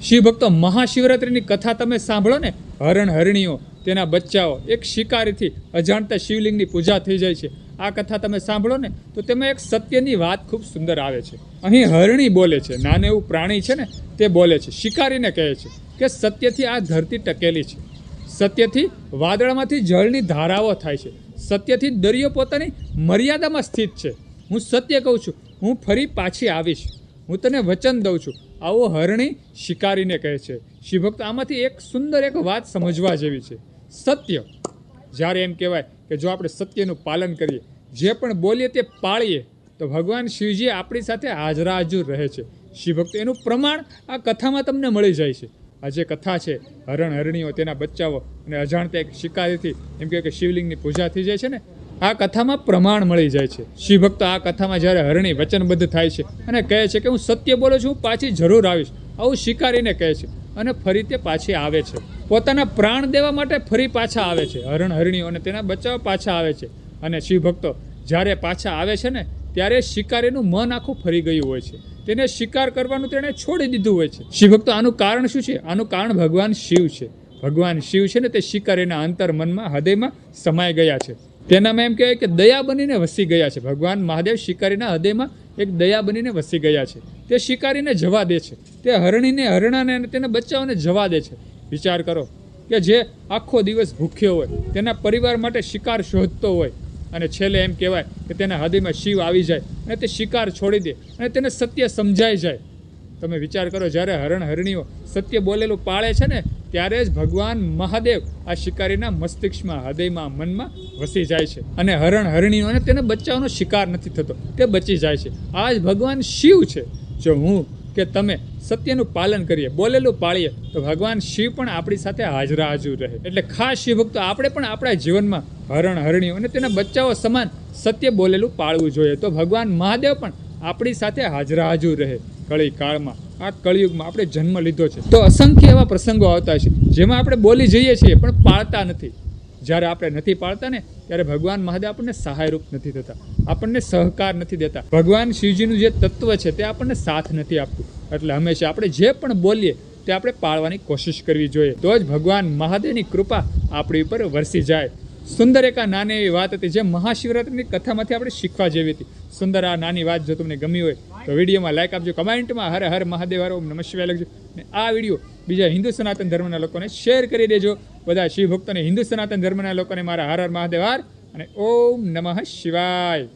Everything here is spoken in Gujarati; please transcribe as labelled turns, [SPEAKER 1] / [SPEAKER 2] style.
[SPEAKER 1] શિવ ભક્તો, મહાશિવરાત્રિની કથા તમે સાંભળો ને, હરણ હરણીઓ તેના બચ્ચાઓ એક શિકારીથી અજાણતા શિવલિંગની પૂજા થઈ જાય છે. આ કથા તમે સાંભળો ને તો તેમાં એક સત્યની વાત ખૂબ સુંદર આવે છે. અહીં હરણી બોલે છે, નાનું એવું પ્રાણી છે ને તે બોલે છે, શિકારીને કહે છે કે સત્યથી આ ધરતી ટકેલી છે, સત્યથી વાદળામાંથી જળની ધારાઓ થાય છે, સત્યથી દરિયો પોતાની મર્યાદામાં સ્થિત છે. હું સત્ય કહું છું, હું ફરી પાછી આવીશ, હું તને વચન દઉં છું. આવો હરણી શિકારીને કહે છે. શિવભક્ત, આમાંથી એક સુંદર એક વાત સમજવા જેવી છે. સત્ય, જ્યારે એમ કહેવાય કે જો આપણે સત્યનું પાલન કરીએ, જે પણ બોલીએ તે પાળીએ, તો ભગવાન શિવજી આપણી સાથે હાજરાજુર રહે છે. શિવભક્ત, એનું પ્રમાણ આ કથામાં તમને મળી જાય છે. આ જે કથા છે, હરણ હરણીઓ તેના બચ્ચાઓ અને અજાણતા એક શિકારીથી એમ કહે કે શિવલિંગની પૂજા થઈ જાય છે ને, આ કથામાં પ્રમાણ મળી જાય છે. શિવભક્ત, આ કથામાં જ્યારે હરણી વચનબદ્ધ થાય છે અને કહે છે કે હું સત્ય બોલું છું, હું પાછી જરૂર આવીશ, આવું શિકારીને કહે છે અને ફરી તે પાછી આવે છે. પોતાના પ્રાણ દેવા માટે ફરી પાછા આવે છે. હરણ હરણીઓ અને તેના બચ્ચાઓ પાછા આવે છે. અને શિવભક્તો, જ્યારે પાછા આવે છે ને ત્યારે શિકારીનું મન આખું ફરી ગયું હોય છે. તેને શિકાર કરવાનું તેણે છોડી દીધું હોય છે. શિવભક્તો, આનું કારણ શું છે? આનું કારણ ભગવાન શિવ છે. ભગવાન શિવ છે ને તે શિકારીના અંતર મનમાં, હૃદયમાં સમાઈ ગયા છે. તેનામાં એમ કહેવાય કે દયા બનીને વસી ગયા છે. ભગવાન મહાદેવ શિકારીના હૃદયમાં એક દયા બનીને વસી ગયા છે. તે શિકારીને જવા દે છે, તે હરણીને, હરણાને અને તેના બચ્ચાઓને જવા દે છે. વિચાર કરો કે જે આખો દિવસ ભૂખ્યો હોય, તેના પરિવાર માટે શિકાર શોધતો હોય, અને છેલ્લે એમ કહેવાય કે તેના હૃદયમાં શિવ આવી જાય અને તે શિકાર છોડી દે અને તેને સત્ય સમજાઈ જાય. તમે વિચાર કરો, જ્યારે હરણ હરણીઓ સત્ય બોલેલું પાળે છે ને ત્યારે જ ભગવાન મહાદેવ આ શિકારીના મસ્તિષ્કમાં, હૃદયમાં, મનમાં વસી જાય છે અને હરણ હરણીઓ અને તેના બચ્ચાઓનો શિકાર નથી થતો, તે બચી જાય છે. આ જ ભગવાન શિવ છે. જો હું કે તમે સત્યનું પાલન કરીએ, બોલેલું પાળીએ, તો ભગવાન શિવ પણ આપણી સાથે હાજરાજુર રહે. એટલે ખાસ શિવભક્તો, આપણે પણ આપણા જીવનમાં હરણ હરણીઓ અને તેના બચ્ચાઓ સમાન સત્ય બોલેલું પાળવું જોઈએ, તો ભગવાન મહાદેવ પણ આપણી સાથે હાજરાજુર રહે. કળી કાળમાં, આ કળિયુગમાં આપણે જન્મ લીધો છે તો અસંખ્ય એવા પ્રસંગો આવતા છે જેમાં આપણે બોલી જઈએ છીએ પણ પાળતા નથી. જ્યારે આપણે નથી પાળતા ને ત્યારે ભગવાન મહાદેવ આપણને સહાયરૂપ નથી થતા, આપણને સહકાર નથી દેતા. ભગવાન શિવજીનું જે તત્વ છે તે આપણને સાથ નથી આપતું. એટલે હંમેશા આપણે જે પણ બોલીએ તે આપણે પાળવાની કોશિશ કરવી જોઈએ, તો જ ભગવાન મહાદેવની કૃપા આપણી ઉપર વરસી જાય. સુંદર એક આ નાની એવી વાત હતી જે મહાશિવરાત્રિની કથામાંથી આપણે શીખવા જેવી હતી. સુંદર આ નાની વાત જો તમને ગમી હોય તો વિડીયોમાં લાઈક આપજો, કમેન્ટમાં હર હર મહાદેવ, હર ઓમ નમઃ શિવાય લખજો. અને આ વિડીયો બીજા હિન્દુ સનાતન ધર્મના લોકોને શેર કરી દેજો. બધા શિવ ભક્તોને, હિન્દુ સનાતન ધર્મના લોકોને મારા હર હર મહાદેવ હર અને ઓમ નમઃ શિવાય.